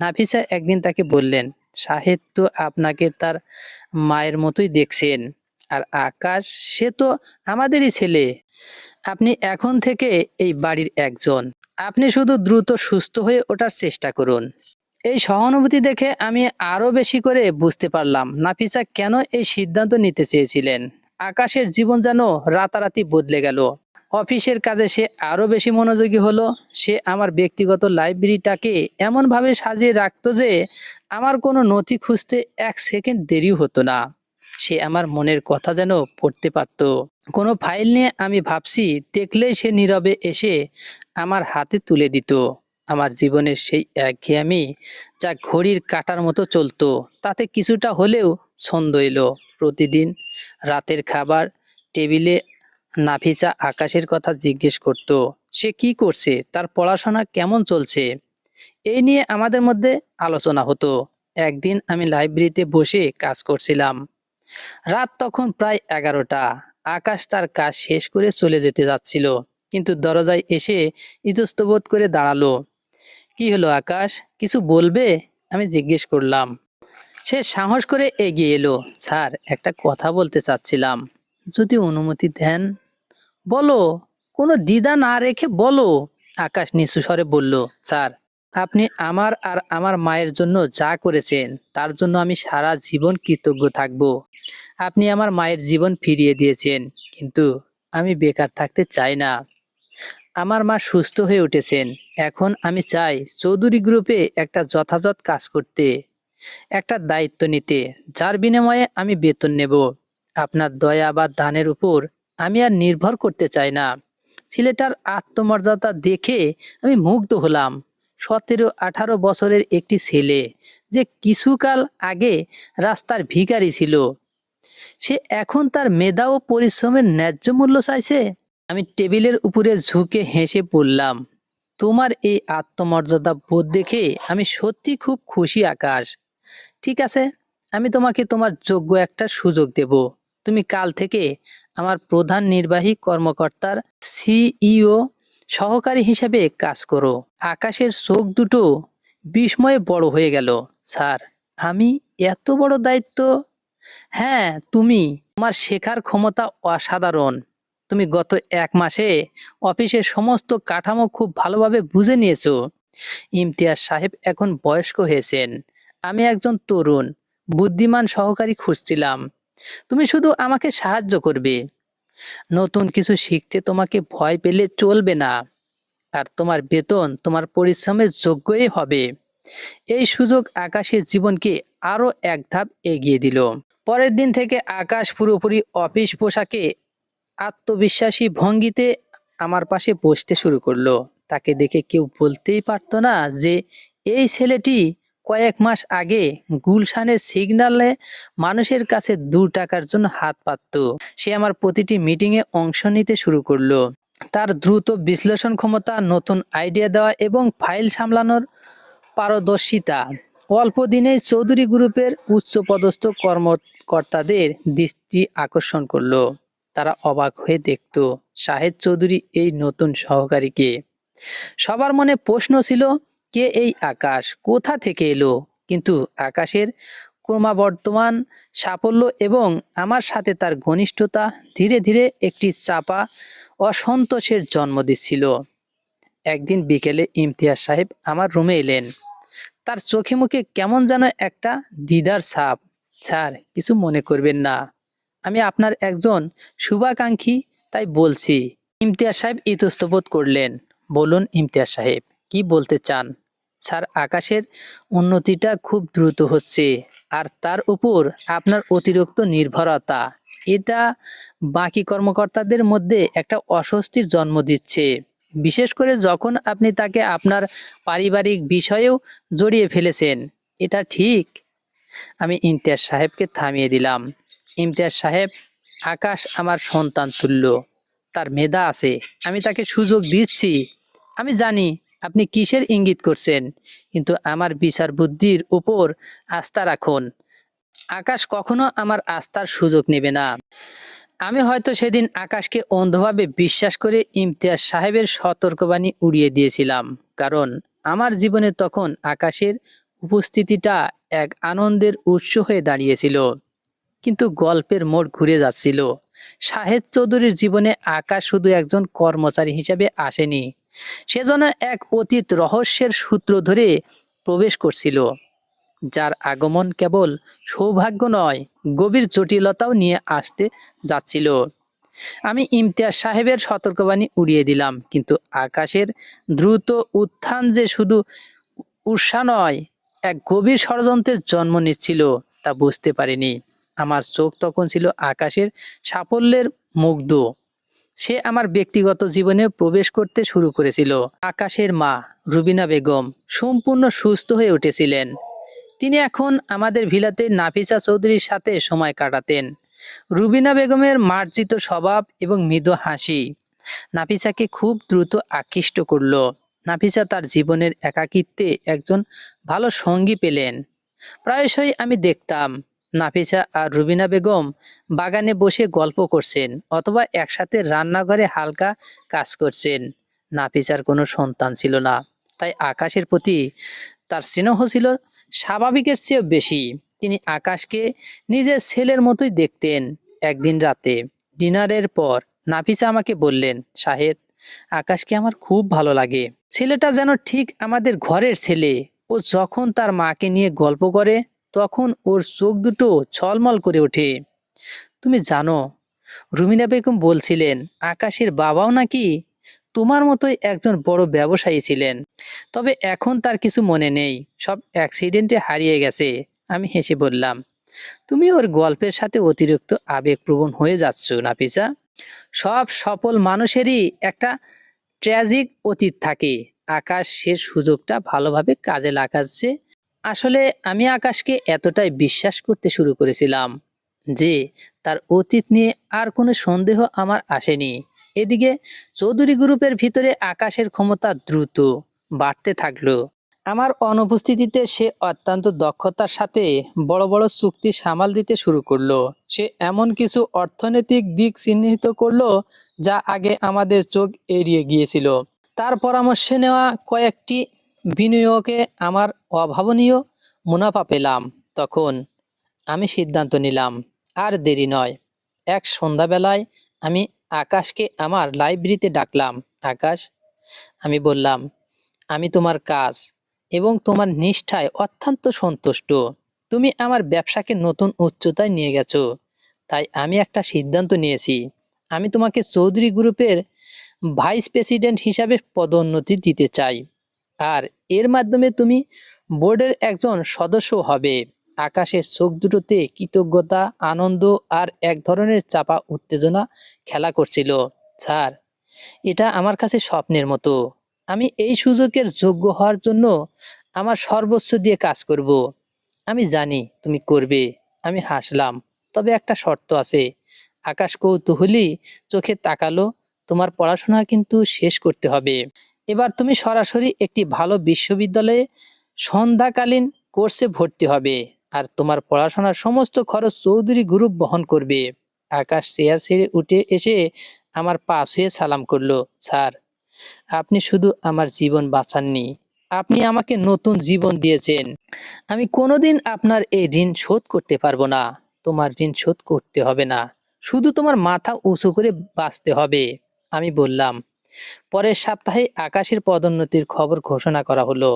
নাফিসা একদিন তাকে বললেন, শাহেদ তো আপনাকে তার মায়ের মতোই দেখছেন, আর আকাশ, সে তো আমাদেরই ছেলে। আপনি এখন থেকে এই বাড়ির একজন। আপনি শুধু দ্রুত সুস্থ হয়ে ওঠার চেষ্টা করুন। এই সহানুভূতি দেখে আমি আরো বেশি করে বুঝতে পারলাম নাফিসা কেন এই সিদ্ধান্ত নিতে চেয়েছিলেন। আকাশের জীবন যেন রাতারাতি বদলে গেল। অফিসের কাজে সে আরো বেশি মনোযোগী হলো। সে আমার ব্যক্তিগত লাইব্রেরিটাকে এমনভাবে সাজিয়ে রাখতো যে আমার কোনো নথি খুঁজতে এক সেকেন্ড দেরিও হতো না। সে আমার মনের কথা যেন পড়তে পারতো। কোনো ফাইল নিয়ে আমি ভাবছি দেখলেই সে নীরবে এসে আমার হাতে তুলে দিত। আমার জীবনের সেই একঘেয়েমি, যা ঘড়ির কাঁটার মতো চলতো, তাতে কিছুটা হলেও ছন্দ এলো। প্রতিদিন রাতের খাবার টেবিলে নাফিসা আকাশের কথা জিজ্ঞেস করত। সে কি করছে, তার পড়াশোনা কেমন চলছে, এই নিয়ে আমাদের মধ্যে আলোচনা হতো। একদিন আমি লাইব্রেরিতে বসে কাজ করছিলাম। রাত তখন প্রায় 11টা। আকাশ তার কাজ শেষ করে চলে যেতে যাচ্ছিল, কিন্তু দরজায় এসে ইতস্তত করে দাঁড়ালো। কি হলো আকাশ, কিছু বলবে? আমি জিজ্ঞেস করলাম। সে সাহস করে এগিয়ে এলো। স্যার, একটা কথা বলতে চাচ্ছিলাম, যদি অনুমতি দেন। বলো, কোনো দ্বিধা না রেখে বলো। আকাশ নিচু স্বরে বলল, স্যার, আপনি আমার আর আমার মায়ের জন্য যা করেছেন তার জন্য আমি সারা জীবন কৃতজ্ঞ থাকব। আপনি আমার মায়ের জীবন ফিরিয়ে দিয়েছেন, কিন্তু আমি বেকার থাকতে চাই না। আমার মা সুস্থ হয়ে উঠেছেন। এখন আমি চাই চৌধুরী গ্রুপে একটা যথাযথ কাজ করতে, একটা দায়িত্ব নিতে, যার বিনিময়ে আমি বেতন নেব। আপনার দয়া বা দানের উপর আমি আর নির্ভর করতে চাই না। ছেলেটার আত্মমর্যাদা দেখে আমি মুগ্ধ হলাম। 17-18 বছরের একটি ছেলে, যে কিছুকাল আগে রাস্তার ভিখারি ছিল, সে এখন তার মেধা ও পরিশ্রমের ন্যায্য মূল্য চাইছে। আমি টেবিলের উপরে ঝুঁকে হেসে বললাম, তোমার এই আত্মমর্যাদা বোধ দেখে আমি সত্যি খুব খুশি আকাশ। ঠিক আছে, আমি তোমাকে তোমার যোগ্য একটা সুযোগ দেব। তুমি কাল থেকে আমার প্রধান নির্বাহী কর্মকর্তার সিইও সহকারী হিসেবে কাজ করো। আকাশের চোখ দুটো বিস্ময়ে বড় হয়ে গেল। স্যার, আমি এত বড় দায়িত্ব? হ্যাঁ, তুমি। তোমার শেখার ক্ষমতা অসাধারণ। তুমি গত 1 মাসে অফিসের সমস্ত কাঠামো খুব ভালোভাবে বুঝে নিয়েছো। ইমতিয়াজ সাহেব এখন বয়স্ক হয়েছেন। আমি একজন তরুণ, বুদ্ধিমান সহকারী খুঁজছিলাম। তুমি শুধু আমাকে সাহায্য করবে। নতুন কিছু শিখতে তোমাকে ভয় পেলে চলবে না। আর তোমার বেতন তোমার পরিশ্রমের যোগ্যই হবে। এই সুযোগ আকাশের জীবনকে আরো এক ধাপ এগিয়ে দিল। পরের দিন থেকে আকাশ পুরোপুরি অফিস পোশাকে আত্মবিশ্বাসী ভঙ্গিতে আমার পাশে বসতে শুরু করলো। তাকে দেখে কেউ বলতেই পারতো না যে এই ছেলেটি কয়েক মাস আগে গুলশানের সিগন্যালে মানুষের কাছে 2 টাকার জন্য হাত পাততো। সে আমার প্রতিটি মিটিংয়ে অংশ নিতে শুরু করলো। তার দ্রুত বিশ্লেষণ ক্ষমতা, নতুন আইডিয়া দেওয়া এবং ফাইল সামলানোর পারদর্শিতা অল্প দিনেই চৌধুরী গ্রুপের উচ্চপদস্থ কর্মকর্তাদের দৃষ্টি আকর্ষণ করলো। তারা অবাক হয়ে দেখত, শাহেদ চৌধুরী এই নতুন সহকারীকে। সবার মনে প্রশ্ন ছিল, কে এই আকাশ, কোথা থেকে এলো? কিন্তু আকাশের ক্রমবর্ধমান সাফল্য এবং আমার সাথে তার ঘনিষ্ঠতা ধীরে ধীরে একটি চাপা অসন্তোষের জন্ম দিচ্ছিল। একদিন বিকেলে ইমতিয়াজ সাহেব আমার রুমে এলেন। তার চোখে মুখে কেমন যেন একটা দ্বিধার ছাপ। স্যার, কিছু মনে করবেন না, আমি আপনার একজন শুভাকাঙ্ক্ষী, তাই বলছি। ইমতিয়াজ সাহেব ইতস্তত করলেন। বলুন ইমতিয়াজ সাহেব, কি বলতে চান? স্যার, আকাশের উন্নতিটা খুব দ্রুত হচ্ছে, আর তার উপর আপনার অতিরিক্ত নির্ভরতা, এটা বাকি কর্মকর্তাদের মধ্যে একটা অস্বস্তির জন্ম দিচ্ছে। বিশেষ করে যখন আপনি তাকে আপনার পারিবারিক বিষয়েও জড়িয়ে ফেলেছেন। এটা ঠিক? আমি ইমতিয়াজ সাহেবকে থামিয়ে দিলাম। ইমতিয়াজ সাহেব, আকাশ আমার সন্তান তুল্য। তার মেধা আছে, আমি তাকে সুযোগ দিচ্ছি। আমি জানি আপনি কিসের ইঙ্গিত করছেন, কিন্তু আমার বিচার বুদ্ধির উপর আস্থা রাখুন। আকাশ কখনো আমার আস্থার সুযোগ নেবে না। আমি হয়তো সেদিন আকাশকে অন্ধভাবে বিশ্বাস করে ইমতিয়াজ সাহেবের সতর্কবাণী উড়িয়ে দিয়েছিলাম, কারণ আমার জীবনে তখন আকাশের উপস্থিতিটা এক আনন্দের উৎস হয়ে দাঁড়িয়েছিল। কিন্তু গল্পের মোড় ঘুরে যাচ্ছিল। শাহেদ চৌধুরীর জীবনে আকাশ শুধু একজন কর্মচারী হিসেবে আসেনি, সেজন্য এক অতীত রহস্যের সূত্র ধরে প্রবেশ করছিল, যার আগমন কেবল সৌভাগ্য নয়, গভীর জটিলতাও নিয়ে আসতে যাচ্ছিল। আমি ইমতিয়াজ সাহেবের সতর্কবাণী উড়িয়ে দিলাম, কিন্তু আকাশের দ্রুত উত্থান যে শুধু উৎসাহ নয়, এক গভীর ষড়যন্ত্রের জন্ম নিচ্ছিল তা বুঝতে পারিনি। আমার চোখ তখন ছিল আকাশের সাফল্যের মুগ্ধ। সে আমার ব্যক্তিগত জীবনে প্রবেশ করতে শুরু করেছিল। আকাশের মা রুবিনা বেগম সম্পূর্ণ সুস্থ হয়ে উঠেছিলেন। তিনি এখন আমাদের ভিলাতে নাফিসা চৌধুরীর সাথে সময় কাটাতেন। রুবিনা বেগমের মার্জিত স্বভাব এবং মৃদু হাসি নাফিসাকে খুব দ্রুত আকৃষ্ট করল। নাফিসা তার জীবনের একাকিত্বে একজন ভালো সঙ্গী পেলেন। প্রায়শই আমি দেখতাম নাফিসা আর রুবিনা বেগম বাগানে বসে গল্প করছেন অথবা একসাথে রান্নাঘরে হালকা কাজ করছেন। নাফিসার কোনো সন্তান ছিল না, তাই আকাশের প্রতি তার স্নেহ ছিল স্বাভাবিকের চেয়েও বেশি। তিনি আকাশকে নিজের ছেলের মতোই দেখতেন। একদিন রাতে ডিনারের পর নাফিসা আমাকে বললেন, শাহেদ, আকাশকে আমার খুব ভালো লাগে। ছেলেটা যেন ঠিক আমাদের ঘরের ছেলে। ও যখন তার মাকে নিয়ে গল্প করে তখন ওর চোখ দুটো ছলমল করে ওঠে। তুমি জানো, রুমিনা বেগম বলছিলেন আকাশের বাবাও নাকি তোমার মতোই একজন বড় ব্যবসায়ী ছিলেন। তবে এখন তার কিছু মনে নেই, সব অ্যাক্সিডেন্টে হারিয়ে গেছে। আমি হেসে বললাম, তুমি ওর গল্পের সাথে অতিরিক্ত আবেগপ্রবণ হয়ে যাচ্ছ নাফিসা। সব সফল মানুষেরই একটা ট্র্যাজিক অতীত থাকে। আকাশ সে সুযোগটা ভালোভাবে কাজে লাগাচ্ছে। আসলে আমি আকাশকে এতটাই বিশ্বাস করতে শুরু করেছিলাম যে তার অতীত নিয়ে আর কোনো সন্দেহ আমার আসেনি। এদিকে চৌধুরী গ্রুপের ভিতরে আকাশের ক্ষমতা দ্রুত বাড়তে থাকলো। আমার অনুপস্থিতিতে সে অত্যন্ত দক্ষতার সাথে বড় বড় চুক্তি সামাল দিতে শুরু করলো। সে এমন কিছু অর্থনৈতিক দিক চিহ্নিত করলো যা আগে আমাদের চোখ এড়িয়ে গিয়েছিল। তার পরামর্শে নেওয়া কয়েকটি বিনিয়োগে আমার অভাবনীয় মুনাফা পেলাম। তখন আমি সিদ্ধান্ত নিলাম, আর দেরি নয়। এক সন্ধ্যাবেলায় আমি আকাশকে আমার লাইব্রেরিতে ডাকলাম। আকাশ, আমি বললাম, আমি তোমার কাজ এবং তোমার নিষ্ঠায় অত্যন্ত সন্তুষ্ট। তুমি আমার ব্যবসাকে নতুন উচ্চতায় নিয়ে গেছো। তাই আমি একটা সিদ্ধান্ত নিয়েছি। আমি তোমাকে চৌধুরী গ্রুপের ভাইস প্রেসিডেন্ট হিসাবে পদোন্নতি দিতে চাই। আর এর মাধ্যমে তুমি বোর্ডের একজন সদস্য হবে। আকাশের চোখ দুটোতে কৃতজ্ঞতা, আনন্দ আর এক ধরনের চাপা উত্তেজনা খেলা করছিল। স্যার, এটা আমার কাছে স্বপ্নের মতো। আমি এই সুযোগের যোগ্য হওয়ার জন্য আমার সর্বোচ্চ দিয়ে কাজ করব। আমি জানি তুমি করবে। আমি হাসলাম। তবে একটা শর্ত আছে। আকাশ কৌতূহলী চোখে তাকালো। তোমার পড়াশোনা কিন্তু শেষ করতে হবে। এবার তুমি সরাসরি একটি ভালো বিশ্ববিদ্যালয়ে সন্ধ্যাকালীন কোর্সে ভর্তি হবে। আর তোমার পড়াশোনার সমস্ত খরচ চৌধুরী গ্রুপ বহন করবে। আকাশ চেয়ার ছেড়ে উঠে এসে আমার পা ছুঁয়ে সালাম করলো। স্যার, আপনি শুধু আমার জীবন বাঁচাননি, আপনি আমাকে নতুন জীবন দিয়েছেন। আমি কোনোদিন আপনার এই ঋণ শোধ করতে পারবো না। তোমার ঋণ শোধ করতে হবে না, শুধু তোমার মাথা উঁচু করে বাঁচতে হবে। আমি বললাম। পরের সপ্তাহে আকাশের পদোন্নতির খবর ঘোষণা করা হলো।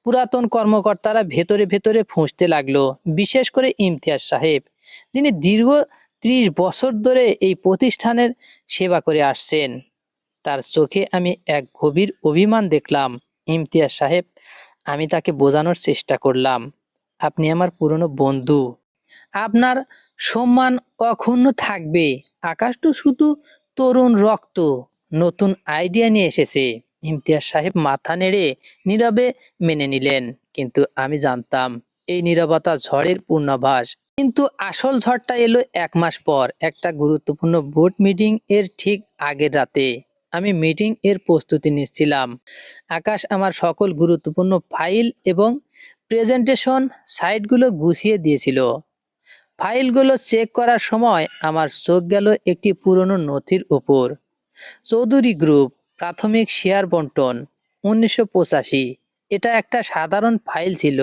পুরাতন কর্মকর্তারা ভেতরে ভেতরে ফুঁসতে লাগলো, বিশেষ করে ইমতিয়াজ সাহেব, যিনি দীর্ঘ 30 বছর ধরে এই প্রতিষ্ঠানের সেবা করে আসছেন। তার চোখে আমি এক গভীর অভিমান দেখলাম। ইমতিয়াজ সাহেব, আমি তাকে বোঝানোর চেষ্টা করলাম, আপনি আমার পুরনো বন্ধু, আপনার সম্মান অক্ষুণ্ণ থাকবে। আকাশ তো শুধু তরুণ রক্ত, নতুন আইডিয়া নিয়ে এসেছে। ইমতিয়াজ সাহেব মাথা নেড়ে নীরবে মেনে নিলেন। কিন্তু আমি জানতাম এই নীরবতা ঝড়ের পূর্ণাভাস। কিন্তু আসল ঝড়টা এলো 1 মাস পর, একটা গুরুত্বপূর্ণ বোর্ড মিটিং এর ঠিক আগের রাতে। আমি মিটিং এর প্রস্তুতি নিচ্ছিলাম। আকাশ আমার সকল গুরুত্বপূর্ণ ফাইল এবং প্রেজেন্টেশন সাইটগুলো গুছিয়ে দিয়েছিল। ফাইলগুলো চেক করার সময় আমার চোখ গেল একটি পুরনো নথির উপর। চৌধুরী গ্রুপ প্রাথমিক শেয়ার বন্টন 1985। এটা একটা সাধারণ ফাইল ছিল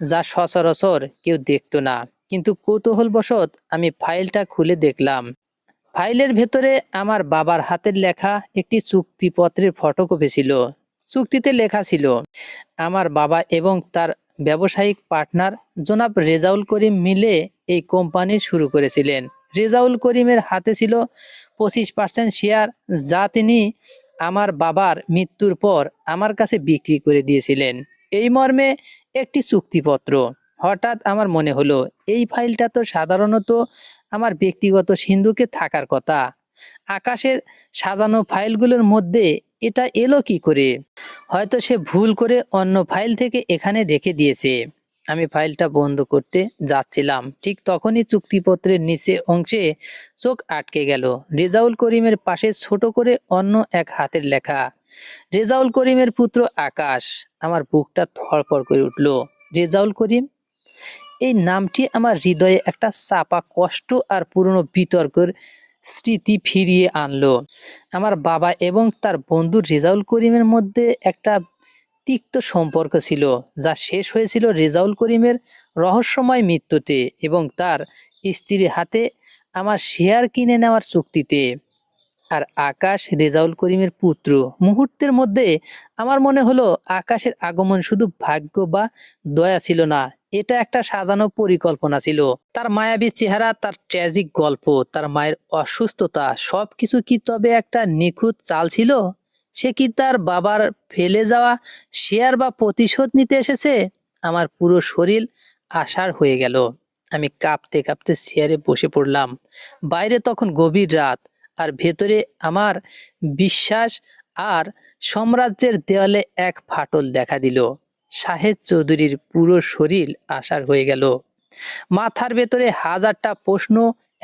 যা সচরাচর কেউ দেখতো না। কিন্তু কৌতূহলবশত আমি ফাইলটা খুলে দেখলাম। ফাইলের ভেতরে আমার বাবার হাতের লেখা একটি চুক্তিপত্রের ফটোকপি ছিল। চুক্তিতে লেখা ছিল, আমার বাবা এবং তার ব্যবসায়িক পার্টনার জনাব রেজাউল করিম মিলে এই কোম্পানি শুরু করেছিলেন। রেজাউল করিমের হাতে ছিল 25% শেয়ার, যা তিনি আমার বাবার মৃত্যুর পর আমার কাছে বিক্রি করে দিয়েছিলেন। এই মর্মে একটি চুক্তিপত্র। হঠাৎ আমার মনে হলো, এই ফাইলটা তো সাধারণত আমার ব্যক্তিগত সিন্ধুকে থাকার কথা। আকাশের সাজানো ফাইলগুলোর মধ্যে এটা এলো কি করে? হয়তো সে ভুল করে অন্য ফাইল থেকে এখানে রেখে দিয়েছে। আমি ফাইলটা বন্ধ করতে যাচ্ছিলাম, ঠিক তখনই চুক্তিপত্রের নিচে অংশে চোখ আটকে গেল। রেজাউল করিমের পাশে ছোট করে অন্য এক হাতের লেখা, রেজাউল করিমের পুত্র আকাশ। আমার বুকটা ধড়ফড় করে উঠল। রেজাউল করিম, এই নামটি আমার হৃদয়ে একটা চাপা কষ্ট আর পুরনো বিতর্কের স্মৃতি ফিরিয়ে আনলো। আমার বাবা এবং তার বন্ধু রেজাউল করিমের মধ্যে একটা তিক্ত সম্পর্ক ছিল, যা শেষ হয়েছিল রেজাউল করিমের রহস্যময় মৃত্যুতে এবং তার স্ত্রীর হাতে আমার শেয়ার কিনে নেওয়ার চুক্তিতে। আর আকাশ রেজাউল করিমের পুত্র। মুহূর্তের মধ্যে আমার মনে হলো, আকাশের আগমন শুধু ভাগ্য বা দয়া ছিল না, এটা একটা সাজানো পরিকল্পনা ছিল। তার মায়াবী চেহারা, তার ট্র্যাজিক গল্প, তার মায়ের অসুস্থতা, সবকিছু কি তবে একটা নিখুঁত চাল ছিল? সে কি তার বাবার ফেলে যাওয়া শেয়ার বা প্রতিশোধ নিতে এসেছে? আমার পুরো শরীর আষাঢ় হয়ে গেল। আমি কাঁপতে কাঁপতে চেয়ারে বসে পড়লাম। বাইরে তখন গভীর রাত, আর ভেতরে আমার বিশ্বাস আর সাম্রাজ্যের দেওয়ালে এক ফাটল দেখা দিল। শাহেদ চৌধুরীর পুরো শরীর আষাঢ় হয়ে গেল। মাথার ভেতরে হাজারটা প্রশ্ন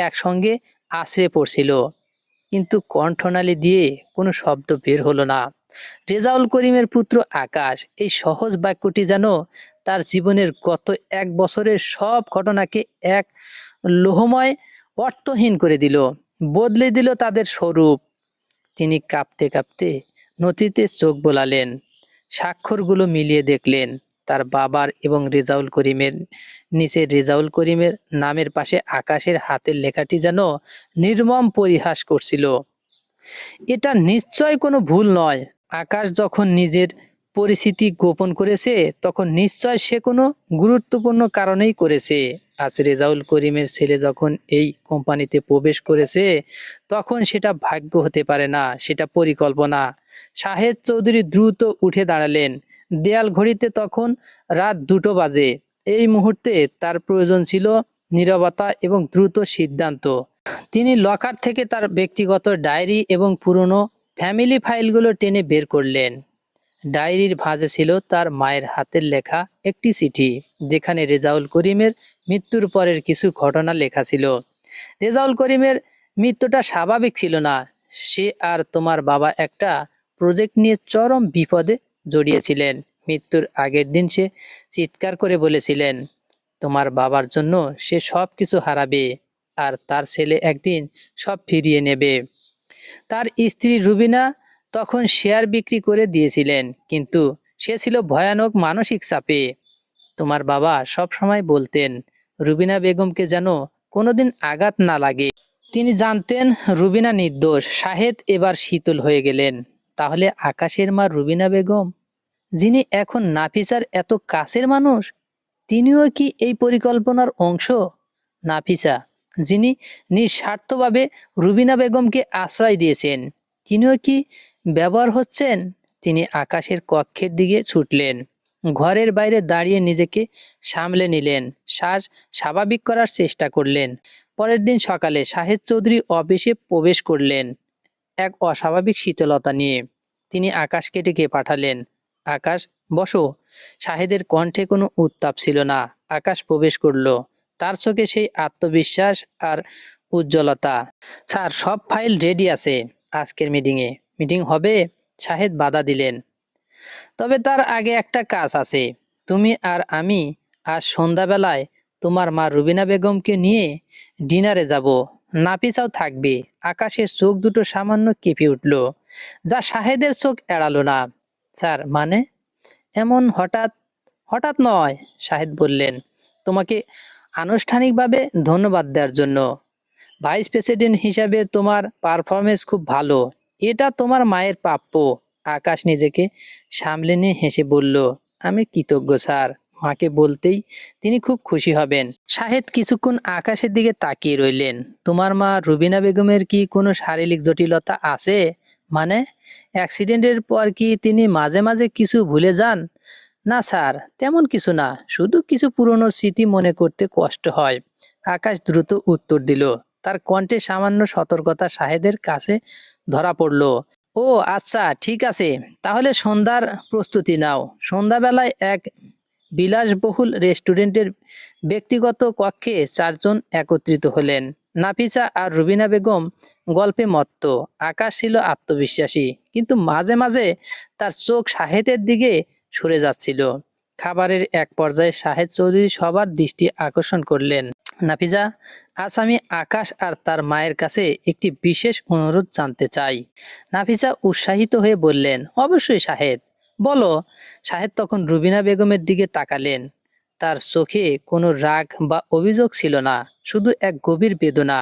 একসঙ্গে আছড়ে পড়ছিল, কিন্তু কণ্ঠনালী দিয়ে কোনো শব্দ বের হলো না। রেজাউল করিমের পুত্র আকাশ। এই সহজ বাক্যটি যেন তার জীবনের গত 1 বছরের সব ঘটনাকে এক লোহময় অর্থহীন করে দিল, বদলে দিল তাদের স্বরূপ। তিনি কাঁপতে কাঁপতে নথিতে চোখ বোলালেন, স্বাক্ষরগুলো মিলিয়ে দেখলেন। তার বাবার এবং রেজাউল করিমের নিচে রেজাউল করিমের নামের পাশে আকাশের হাতের লেখাটি যেন নির্মম পরিহাস করছিল। এটা নিশ্চয় কোনো ভুল নয়। আকাশ যখন নিজের পরিস্থিতি গোপন করেছে তখন নিশ্চয় সে কোনো গুরুত্বপূর্ণ কারণেই করেছে। আজ রেজাউল করিমের ছেলে যখন এই কোম্পানিতে প্রবেশ করেছে তখন সেটা ভাগ্য হতে পারে না, সেটা পরিকল্পনা। শাহেদ চৌধুরী দ্রুত উঠে দাঁড়ালেন। দেয়াল ঘড়িতে তখন রাত 2টো বাজে। এই মুহূর্তে তার প্রয়োজন ছিল নীরবতা এবং দ্রুত সিদ্ধান্ত। তিনি লকার থেকে তার ব্যক্তিগত ডায়েরি এবং পুরনো ফ্যামিলি ফাইলগুলো টেনে বের করলেন। ডায়েরির ভাঁজে ছিল তার মায়ের হাতের লেখা একটি চিঠি, যেখানে রেজাউল করিমের মৃত্যুর পরের কিছু ঘটনা লেখা ছিল। রেজাউল করিমের মৃত্যুটা স্বাভাবিক ছিল না। সে আর তোমার বাবা একটা প্রজেক্ট নিয়ে চরম বিপদে জড়িয়েছিলেন। মৃত্যুর আগের দিন সে চিৎকার করে বলেছিলেন, তোমার বাবার জন্য সে সব কিছু হারাবে, আর তার ছেলে একদিন সব ফিরিয়ে নেবে। তার স্ত্রী রুবিনা তখন শেয়ার বিক্রি করে দিয়েছিলেন, কিন্তু সে ছিল ভয়ানক মানসিক চাপে। তোমার বাবা সব সময় বলতেন রুবিনা বেগমকে যেন কোনোদিন আঘাত না লাগে। তিনি জানতেন রুবিনা নির্দোষ। শাহেদ এবার শীতল হয়ে গেলেন। তাহলে আকাশের মা রুবিনা বেগম, যিনি এখন নাফিসার এত কাছের মানুষ, তিনিও কি এই পরিকল্পনার অংশ? নাফিসা, যিনি নিঃস্বার্থভাবে রুবিনা বেগমকে আশ্রয় দিয়েছেন, তিনিও কি ব্যবহার হচ্ছেন? তিনি আকাশের কক্ষের দিকে ছুটলেন। ঘরের বাইরে দাঁড়িয়ে নিজেকে সামলে নিলেন, শ্বাস স্বাভাবিক করার চেষ্টা করলেন। পরের দিন সকালে শাহেদ চৌধুরী অফিসে প্রবেশ করলেন এক অস্বাভাবিক শীতলতা নিয়ে। তিনি আকাশকে ডেকে পাঠালেন, আকাশ বসো। শাহেদের কণ্ঠে কোনো উত্তাপ ছিল না। আকাশ প্রবেশ করলো, তার চোখে সেই আত্মবিশ্বাস আর উজ্জ্বলতা। স্যার, সব ফাইল রেডি আছে আজকের মিটিং হবে। শাহেদ বাধা দিলেন, তবে তার আগে একটা কাজ আছে। তুমি আর আমি আজ সন্ধ্যাবেলায় তোমার মা রুবিনা বেগমকে নিয়ে ডিনারে যাব। নাফিসাও থাকবে। আকাশের চোখ দুটো সামান্য কেঁপে উঠল, যা শাহেদের চোখ এড়ালো না। স্যার, মানে? এমন হঠাৎ? হঠাৎ নয়, শাহেদ বললেন, তোমাকে আনুষ্ঠানিকভাবে ধন্যবাদ দেওয়ার জন্য। ভাইস প্রেসিডেন্ট হিসাবে তোমার পারফরমেন্স খুব ভালো, এটা তোমার মায়ের প্রাপ্য। আকাশ নিজেকে সামলে নিয়ে হেসে বলল, আমি কৃতজ্ঞ স্যার। মাকে বলতেই তিনি খুব খুশি হবেন। শাহেদ কিছুক্ষণ আকাশের দিকে তাকিয়ে রইলেন। তোমার মা রুবিনা বেগমের কি কোনো শারীরিক জটিলতা আছে? মানে, অ্যাক্সিডেন্টের পর কি তিনি মাঝে মাঝে কিছু ভুলে যান? না স্যার, তেমন কিছু না, শুধু কিছু পুরনো স্মৃতি মনে করতে কষ্ট হয়। আকাশ দ্রুত উত্তর দিল, তার কণ্ঠে সামান্য সতর্কতা শাহেদের কাছে ধরা পড়ল। ও আচ্ছা, ঠিক আছে, তাহলে সন্ধ্যার প্রস্তুতি নাও। সন্ধ্যাবেলায় এক বিলাসবহুল রেস্টুরেন্টের ব্যক্তিগত কক্ষে 4 জন একত্রিত হলেন। নাফিসা আর রুবিনা বেগম গল্পে মত্ত। আকাশ ছিল আত্মবিশ্বাসী, কিন্তু মাঝে মাঝে তার চোখ শাহেদের দিকে সরে যাচ্ছিল। খাবারের এক পর্যায়ে শাহেদ চৌধুরী সবার দৃষ্টি আকর্ষণ করলেন। নাফিসা, আজ আমি আকাশ আর তার মায়ের কাছে একটি বিশেষ অনুরোধ জানতে চাই। নাফিসা উৎসাহিত হয়ে বললেন, অবশ্যই শাহেদ, বলো। শাহেদ তখন রুবিনা বেগমের দিকে তাকালেন। তার চোখে কোনো রাগ বা অভিযোগ ছিল না, শুধু এক গভীর বেদনা।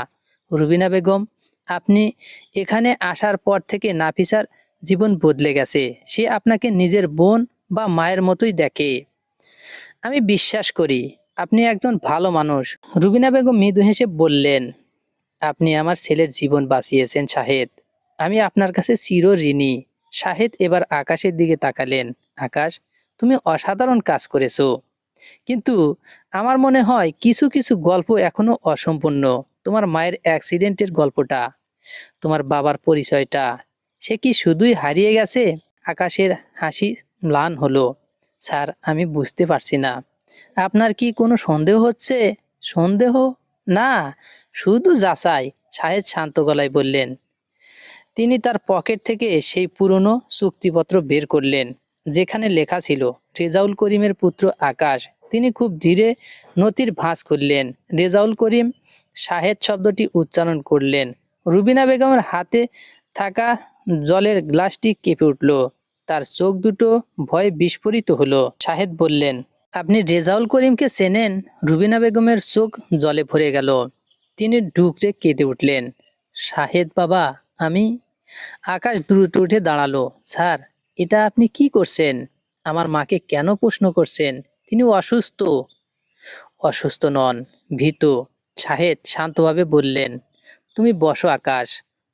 রুবিনা বেগম, আপনি এখানে আসার পর থেকে নাফিসার জীবন বদলে গেছে। সে আপনাকে নিজের বোন বা মায়ের মতোই দেখে। আমি বিশ্বাস করি আপনি একজন ভালো মানুষ। রুবিনা বেগম মৃদু হেসে বললেন, আপনি আমার ছেলের জীবন বাঁচিয়েছেন শাহেদ, আমি আপনার কাছে চিরঋণী। শাহেদ এবার আকাশের দিকে তাকালেন। আকাশ, তুমি অসাধারণ কাজ করেছো, কিন্তু আমার মনে হয় কিছু কিছু গল্প এখনো অসম্পূর্ণ। তোমার মায়ের অ্যাক্সিডেন্টের গল্পটা, তোমার বাবার পরিচয়টা, সে কি শুধুই হারিয়ে গেছে? আকাশের হাসি ম্লান হলো। স্যার, আমি বুঝতে পারছি না, আপনার কি কোনো সন্দেহ হচ্ছে? সন্দেহ না, শুধু যাচাই, শাহেদ শান্ত গলায় বললেন। তিনি তার পকেট থেকে সেই পুরনো চুক্তিপত্র বের করলেন, যেখানে লেখা ছিল রেজাউল করিমের পুত্র আকাশ। তিনি খুব ধীরে নথির ভাঁজ খুললেন। রেজাউল করিম শাহেদ শব্দটি উচ্চারণ করলেন। রুবিনা বেগমের হাতে থাকা জলের গ্লাসটি কেঁপে উঠল। তার চোখ দুটো ভয়ে বিস্ফোরিত হলো। শাহেদ বললেন, আপনি রেজাউল করিমকে চেনেন? রুবিনা বেগমের চোখ জলে ভরে গেল। তিনি ডুকরে কেঁদে উঠলেন। শাহেদ বাবা, আমি। আকাশ দ্রুত উঠে দাঁড়ালো। স্যার, এটা আপনি কি করছেন? আমার মাকে কেন প্রশ্ন করছেন? তিনি অসুস্থ। অসুস্থ নন, ভীত। শাহেদ শান্তভাবে বললেন, তুমি বসো আকাশ।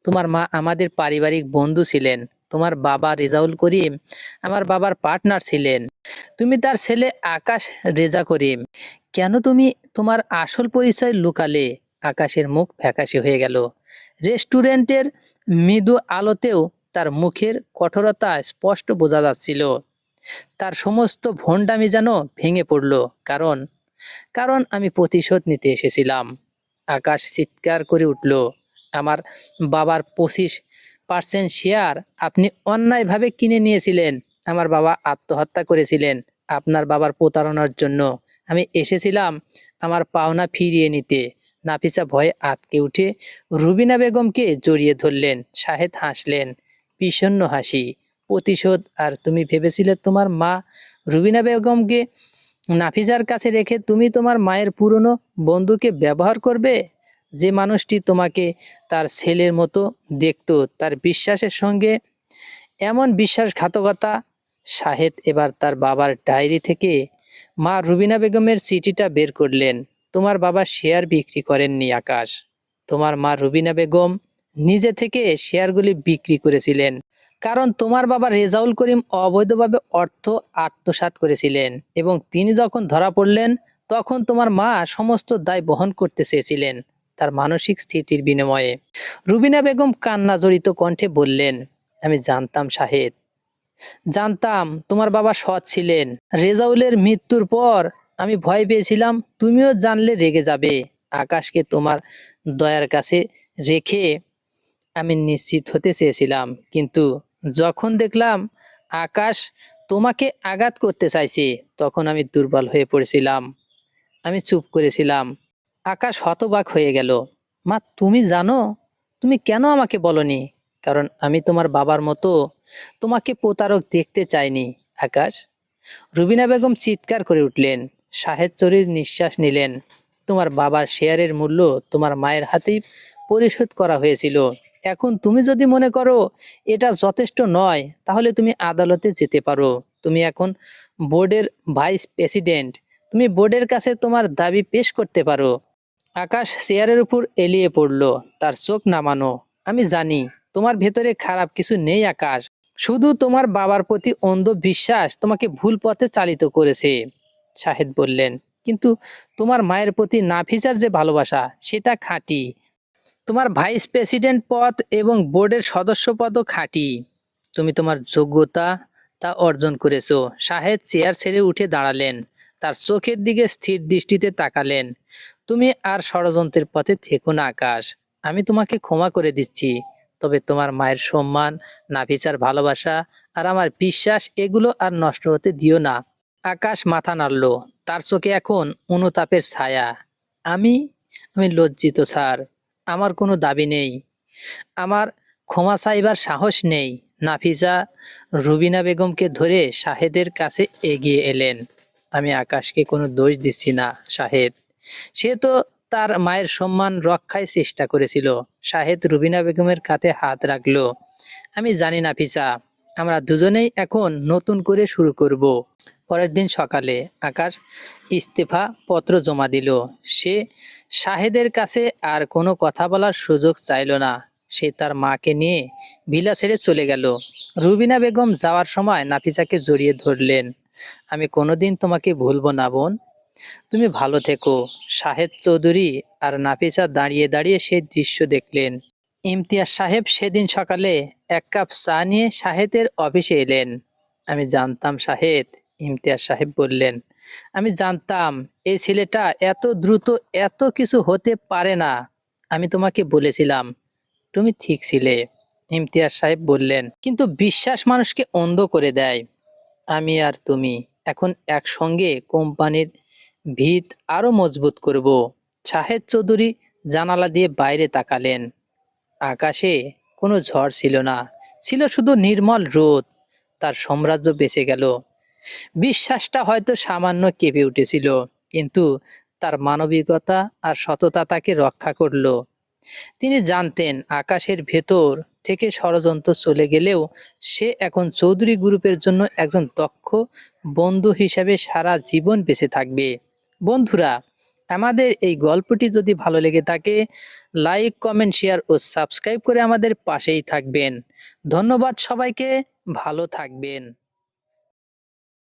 তোমার মা আমাদের পারিবারিক বন্ধু ছিলেন। তোমার বাবা রেজাউল করিম আমার বাবার পার্টনার ছিলেন। তুমি তার ছেলে আকাশ রেজা করিম। কেন তুমি তোমার আসল পরিচয় লুকালে? আকাশের মুখ ফ্যাকাশে হয়ে গেল। রেস্টুরেন্টের মৃদু আলোতেও তার মুখের কঠোরতা স্পষ্ট বোঝা যাচ্ছিল। তার সমস্ত ভণ্ডামি যেন ভেঙে পড়ল। কারণ কারণ আমি প্রতিশোধ নিতে এসেছিলাম। আকাশ চিৎকার করে উঠল, আমার বাবার 25% শেয়ার আপনি অন্যায়ভাবে কিনে নিয়েছিলেন। আমার বাবা আত্মহত্যা করেছিলেন আপনার বাবার প্রতারণার জন্য। আমি এসেছিলাম আমার পাওনা ফিরিয়ে নিতে। নাফিসা ভয়ে আঁতকে উঠে রুবিনা বেগমকে জড়িয়ে ধরলেন। শাহেদ হাসলেন, বিষণ্ণ হাসি। প্রতিশোধ? আর তুমি ভেবেছিলে তোমার মা রুবিনা বেগমকে নাফিসার কাছে রেখে তুমি তোমার মায়ের পুরনো বন্ধুকে ব্যবহার করবে? যে মানুষটি তোমাকে তার ছেলের মতো দেখতো, তার বিশ্বাসের সঙ্গে এমন বিশ্বাসঘাতকতা! শাহেদ এবার তার বাবার ডায়েরি থেকে মা রুবিনা বেগমের চিঠিটা বের করলেন। তোমার বাবা শেয়ার বিক্রি করেননি আকাশ। তোমার মা রুবিনা বেগম নিজে থেকে শেয়ারগুলি বিক্রি করেছিলেন। কারণ তোমার বাবা রেজাউল করিম অবৈধভাবে অর্থ আত্মসাৎ করেছিলেন এবং তিনি যখন ধরা পড়লেন তখন তোমার মা সমস্ত দায় বহন করতে চেয়েছিলেন তার মানসিক স্থিতির বিনিময়ে। রুবিনা বেগম কান্না জড়িত কণ্ঠে বললেন, আমি জানতাম শাহেদ, জানতাম তোমার বাবা সৎ ছিলেন। রেজাউলের মৃত্যুর পর আমি ভয় পেয়েছিলাম তুমিও জানলে রেগে যাবে। আকাশকে তোমার দয়ার কাছে রেখে আমি নিশ্চিত হতে চেয়েছিলাম, কিন্তু যখন দেখলাম আকাশ তোমাকে আঘাত করতে চাইছে তখন আমি দুর্বল হয়ে পড়েছিলাম। আমি চুপ করেছিলাম। আকাশ হতবাক হয়ে গেল। মা, তুমি জানো? তুমি কেন আমাকে বলনি? কারণ আমি তোমার বাবার মতো তোমাকে প্রতারক দেখতে চাইনি আকাশ। রুবিনা বেগম চিৎকার করে উঠলেন। শাহেদ চরির নিঃশ্বাস নিলেন। তোমার বাবার শেয়ারের মূল্য তোমার মায়ের হাতেই পরিশোধ করা হয়েছিল। এখন তুমি যদি মনে করো এটা যথেষ্ট নয়, তাহলে তুমি আদালতে যেতে পারো। তুমি এখন বোর্ডের ভাইস প্রেসিডেন্ট। তুমি বোর্ডের কাছে তোমার দাবি পেশ করতে পারো। আকাশ চেয়ারের উপর এলিয়ে পড়ল, তার চোখ নামানো। আমি জানি তোমার ভেতরে খারাপ কিছু নেই আকাশ, শুধু তোমার বাবার প্রতি অন্ধ বিশ্বাস তোমাকে ভুল পথে চালিত করেছে। শাহেদ বললেন, কিন্তু তোমার মায়ের প্রতি নাফিসার যে ভালোবাসা সেটা খাঁটি। তোমার ভাইস প্রেসিডেন্ট পদ এবং বোর্ডের সদস্য পদও খাঁটি। তুমি তোমার যোগ্যতা তা অর্জন করেছো। শাহেদ চেয়ার ছেড়ে উঠে দাঁড়ালেন, তার চোখের দিকে স্থির দৃষ্টিতে তাকালেন। তুমি আর ষড়যন্ত্রের পথে থেকো না আকাশ। আমি তোমাকে ক্ষমা করে দিচ্ছি, তবে তোমার মায়ের সম্মান, নাফিসার ভালোবাসা আর আমার বিশ্বাস এগুলো আর নষ্ট হতে দিও না। আকাশ মাথা নাড়ল, তার চোখে এখন অনুতাপের ছায়া। আমি আমি লজ্জিত স্যার। আমার কোনো দাবি নেই। আমার ক্ষমা চাইবার সাহস নেই। নাফিসা রুবিনা বেগমকে ধরে শাহেদের কাছে এগিয়ে এলেন। আমি আকাশকে কোনো দোষ দিচ্ছি না শাহেদ। সে তো তার মায়ের সম্মান রক্ষায় চেষ্টা করেছিল। শাহেদ রুবিনা বেগমের কাঁধে হাত রাখলো। আমি জানি নাফিসা, আমরা দুজনেই এখন নতুন করে শুরু করব। পরের দিন সকালে আকাশ ইস্তফা পত্র জমা দিল। সে শাহেদের কাছে আর কোনো কথা বলার সুযোগ চাইল না। সে তার মাকে নিয়ে ভিলা ছেড়ে চলে গেল। রুবিনা বেগম যাওয়ার সময় নাফিসাকে জড়িয়ে ধরলেন। আমি কোনোদিন তোমাকে ভুলবো না বোন, তুমি ভালো থেকো। শাহেদ চৌধুরী আর নাফিসা দাঁড়িয়ে দাঁড়িয়ে সেই দৃশ্য দেখলেন। ইমতিয়াজ সাহেব সেদিন সকালে এক কাপ চা নিয়ে শাহেদের অফিসে এলেন। আমি জানতাম শাহেদ, ইমতিয়াজ সাহেব বললেন, আমি জানতাম এই ছেলেটা এত দ্রুত এত কিছু হতে পারে না। আমি তোমাকে বলেছিলাম, তুমি ঠিক ছিলে। ইমতিয়াজ সাহেব বললেন, কিন্তু বিশ্বাস মানুষকে অন্ধ করে দেয়। আমি আর তুমি এখন একসঙ্গে কোম্পানির ভিত আরো মজবুত করব। শাহেদ চৌধুরী জানালা দিয়ে বাইরে তাকালেন। আকাশে কোনো ঝড় ছিল না, ছিল শুধু নির্মল রোদ। তার সাম্রাজ্য বেঁচে গেল। বিশ্বাসটা হয়তো সামান্য কেঁপে উঠেছিল, কিন্তু তার মানবিকতা আর সততা তাকে রক্ষা করলো। তিনি জানতেন আকাশের ভেতর থেকে ষড়যন্ত্র চলে গেলেও সে এখন চৌধুরী গ্রুপের জন্য একজন দক্ষ বন্ধু হিসেবে সারা জীবন বেঁচে থাকবে। বন্ধুরা, আমাদের এই গল্পটি যদি ভালো লেগে থাকে, লাইক, কমেন্ট, শেয়ার ও সাবস্ক্রাইব করে আমাদের পাশেই থাকবেন। ধন্যবাদ সবাইকে, ভালো থাকবেন।